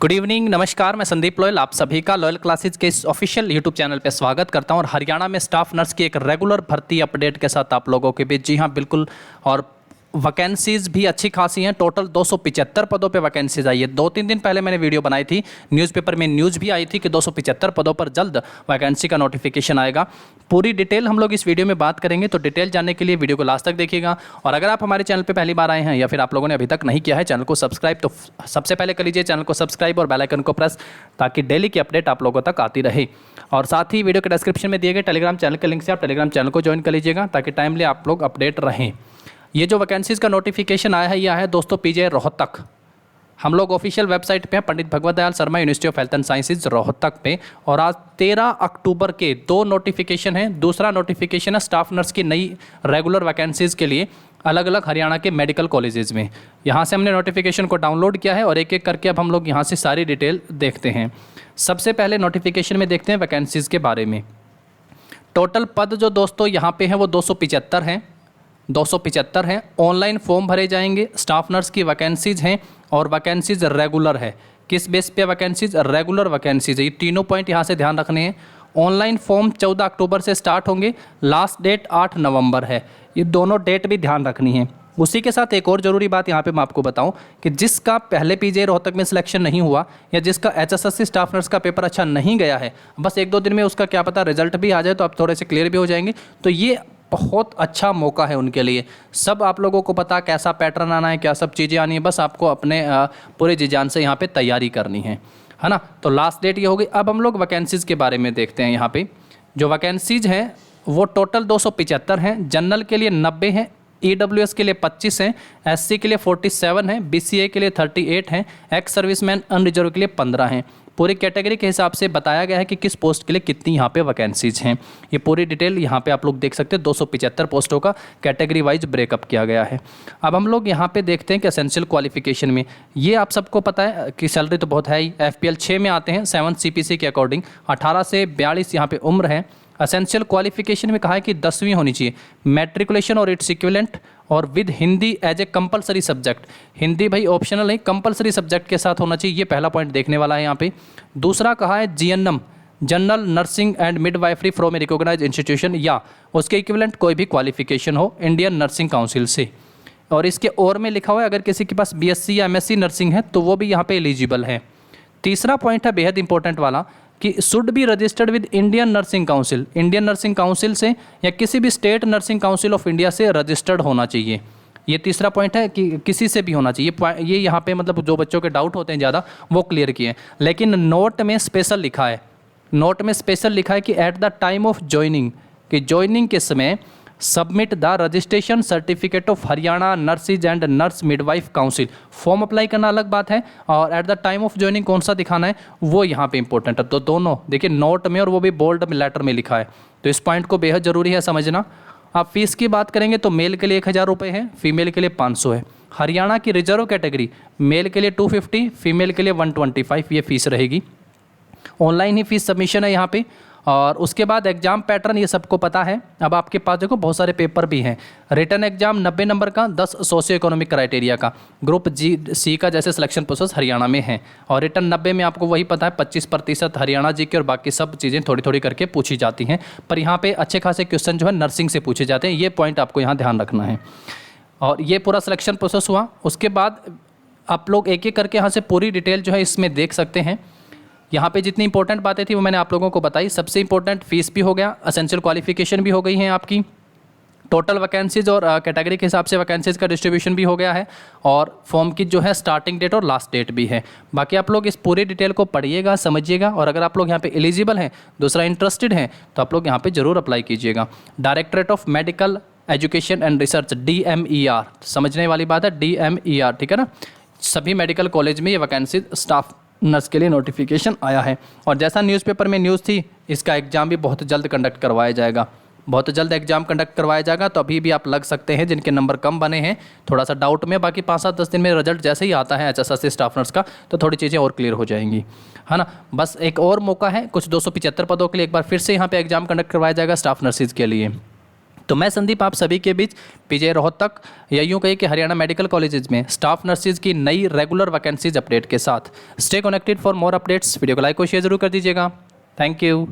Good evening, नमस्कार। मैं Sandeep loyal आप सभी का लॉयल क्लासेज के इस ऑफिशियल यूट्यूब चैनल पे स्वागत करता हूं और हरियाणा में स्टाफ नर्स की एक रेगुलर भर्ती अपडेट के साथ आप लोगों के बीच। जी हां, बिल्कुल। और वैकेंसीज भी अच्छी खासी हैं। टोटल 275 पदों पे वैकेंसीज आई है। 2-3 दिन पहले मैंने वीडियो बनाई थी, न्यूज़पेपर में न्यूज़ भी आई थी कि 275 पदों पर जल्द वैकेंसी का नोटिफिकेशन आएगा। पूरी डिटेल हम लोग इस वीडियो में बात करेंगे, तो डिटेल जानने के लिए वीडियो को लास्ट तक देखिएगा। और अगर आप हमारे चैनल पर पहली बार आए हैं या फिर आप लोगों ने अभी तक नहीं किया है चैनल को सब्सक्राइब, तो सबसे पहले कर लीजिए चैनल को सब्सक्राइब और बेल आइकन को प्रेस, ताकि डेली की अपडेट आप लोगों तक आती रहे। और साथ ही वीडियो के डिस्क्रिप्शन में दिए गए टेलीग्राम चैनल के लिंक से आप टेलीग्राम चैनल को ज्वाइन कर लीजिएगा, ताकि टाइमली आप लोग अपडेट रहें। ये जो वैकेंसीज़ का नोटिफिकेशन आया है, यह है दोस्तों पीजे रोहतक। हम लोग ऑफिशियल वेबसाइट पे हैं, Pandit Bhagwat Dayal Sharma University of Health and Sciences Rohtak पे। और आज 13 अक्टूबर के 2 नोटिफिकेशन हैं। दूसरा नोटिफिकेशन है स्टाफ नर्स की नई रेगुलर वैकेंसीज़ के लिए अलग अलग हरियाणा के मेडिकल कॉलेजेस में। यहाँ से हमने नोटिफिकेशन को डाउनलोड किया है और एक एक करके अब हम लोग यहाँ से सारी डिटेल देखते हैं। सबसे पहले नोटिफिकेशन में देखते हैं वैकेंसीज़ के बारे में। टोटल पद जो दोस्तों यहाँ पे हैं वो 275 हैं। 275 हैं। ऑनलाइन फॉर्म भरे जाएंगे। स्टाफ नर्स की वैकेंसीज हैं और वैकेंसीज रेगुलर है। किस बेस पे वैकेंसीज? रेगुलर वैकेंसीज है। ये तीनों पॉइंट यहाँ से ध्यान रखने हैं। ऑनलाइन फॉर्म 14 अक्टूबर से स्टार्ट होंगे, लास्ट डेट 8 नवंबर है। ये दोनों डेट भी ध्यान रखनी है। उसी के साथ एक और ज़रूरी बात यहाँ पे मैं आपको बताऊं कि जिसका पहले पीजे रोहतक में सिलेक्शन नहीं हुआ या जिसका एचएसएससी स्टाफ नर्स का पेपर अच्छा नहीं गया है, बस 1-2 दिन में उसका क्या पता रिजल्ट भी आ जाए तो आप थोड़े से क्लियर भी हो जाएंगे। तो ये बहुत अच्छा मौका है उनके लिए। सब आप लोगों को पता कैसा पैटर्न आना है, क्या सब चीज़ें आनी है, बस आपको अपने पूरे जी जान से यहाँ पे तैयारी करनी है ना। तो लास्ट डेट ये होगी। अब हम लोग वैकेंसीज़ के बारे में देखते हैं। यहाँ पे जो वैकेंसीज हैं वो टोटल 275 हैं। जनरल के लिए 90 हैं, EWS के लिए 25 हैं, SC के लिए 47 हैं, BCA के लिए 38 हैं, एक्स सर्विसमैन अनरिजर्व के लिए 15 हैं। पूरी कैटेगरी के हिसाब से बताया गया है कि किस पोस्ट के लिए कितनी यहाँ पे वैकेंसीज हैं। ये पूरी डिटेल यहाँ पे आप लोग देख सकते हैं। 275 पोस्टों का कैटेगरी वाइज ब्रेकअप किया गया है। अब हम लोग यहाँ पे देखते हैं कि एसेंशियल क्वालिफिकेशन में ये आप सबको पता है कि सैलरी तो बहुत है ही। FPL 6 में आते हैं 7 CPC के अकॉर्डिंग। 18 से 42 यहाँ पे उम्र है। एसेंशियल क्वालिफिकेशन में कहा है कि 10वीं होनी चाहिए, मैट्रिकुलेशन और इट्स इक्विवेलेंट, और with Hindi as a compulsory subject. Hindi भाई ऑप्शनल नहीं, कंपलसरी सब्जेक्ट के साथ होना चाहिए। ये पहला पॉइंट देखने वाला है यहाँ पे। दूसरा कहा है GNM, general nursing and midwifery from a recognize institution, या उसके इक्विवेलेंट कोई भी क्वालिफिकेशन हो इंडियन नर्सिंग काउंसिल से। और इसके और में लिखा हुआ है अगर किसी के पास BSc या MSc नर्सिंग है तो वो भी यहाँ पे एलिजिबल है। तीसरा पॉइंट है बेहद इंपॉर्टेंट वाला कि should be registered with Indian nursing council. Indian nursing council से या किसी भी state nursing council of India से रजिस्टर्ड होना चाहिए। ये तीसरा पॉइंट है कि किसी से भी होना चाहिए। ये यहाँ पे मतलब जो बच्चों के डाउट होते हैं ज़्यादा वो क्लियर किए। लेकिन नोट में स्पेशल लिखा है, नोट में स्पेशल लिखा है कि at the time of joining, कि ज्वाइनिंग के समय submit the registration certificate of Haryana Nurses and Nurse Midwife Council. Form apply करना अलग बात है और at the time of joining कौन सा दिखाना है वो यहाँ पे इंपॉर्टेंट है। तो दोनों देखिए नोट में और वो भी बोल्ड लेटर में लिखा है। तो इस पॉइंट को बेहद ज़रूरी है समझना। आप फीस की बात करेंगे तो मेल के लिए 1000 रुपये है, फीमेल के लिए 500 है। हरियाणा की रिजर्व कैटेगरी मेल के लिए 250, फीमेल के लिए 125 ये फीस रहेगी। ऑनलाइन ही फीस सबमिशन है यहाँ पे। और उसके बाद एग्जाम पैटर्न ये सबको पता है। अब आपके पास देखो बहुत सारे पेपर भी हैं। रिटन एग्जाम 90 नंबर का, 10 सोशियो इकोनॉमिक क्राइटेरिया का, ग्रुप C का जैसे सिलेक्शन प्रोसेस हरियाणा में है। और रिटन 90 में आपको वही पता है 25% हरियाणा GK और बाकी सब चीज़ें थोड़ी थोड़ी करके पूछी जाती हैं। पर यहाँ पे अच्छे खासे क्वेश्चन जो है नर्सिंग से पूछे जाते हैं। ये पॉइंट आपको यहाँ ध्यान रखना है। और ये पूरा सिलेक्शन प्रोसेस हुआ। उसके बाद आप लोग एक एक करके यहाँ से पूरी डिटेल जो है इसमें देख सकते हैं। यहाँ पे जितनी इंपॉर्टेंट बातें थी वो मैंने आप लोगों को बताई। सबसे इंपॉर्टेंट फीस भी हो गया, एसेंशियल क्वालिफिकेशन भी हो गई है आपकी, टोटल वैकेंसीज और कैटेगरी के हिसाब से वैकेंसीज का डिस्ट्रीब्यूशन भी हो गया है, और फॉर्म की जो है स्टार्टिंग डेट और लास्ट डेट भी है। बाकी आप लोग इस पूरी डिटेल को पढ़िएगा, समझिएगा। और अगर आप लोग यहाँ पे एलिजिबल हैं, दूसरा इंटरेस्टेड हैं, तो आप लोग यहाँ पे ज़रूर अप्लाई कीजिएगा। Directorate of medical education and research DMER, समझने वाली बात है DMER, ठीक है ना। सभी मेडिकल कॉलेज में ये वैकेंसी स्टाफ नर्स के लिए नोटिफिकेशन आया है। और जैसा न्यूज़पेपर में न्यूज़ थी, इसका एग्ज़ाम भी बहुत जल्द कंडक्ट करवाया जाएगा। बहुत जल्द एग्जाम कंडक्ट करवाया जाएगा। तो अभी भी आप लग सकते हैं जिनके नंबर कम बने हैं, थोड़ा सा डाउट में। बाकी 5-7-10 दिन में रिजल्ट जैसे ही आता है HSSC स्टाफ नर्स का, तो थोड़ी चीज़ें और क्लियर हो जाएंगी, है ना। बस एक और मौका है, कुछ 275 पदों के लिए एक बार फिर से यहाँ पे एग्जाम कंडक्ट करवाया जाएगा स्टाफ नर्सिस के लिए। तो मैं संदीप आप सभी के बीच पीजे रोहतक या यूँ कहिए कि हरियाणा मेडिकल कॉलेजेस में स्टाफ नर्सेज की नई रेगुलर वैकेंसीज अपडेट के साथ। Stay connected for more updates. Video को लाइक और शेयर जरूर कर दीजिएगा। Thank you.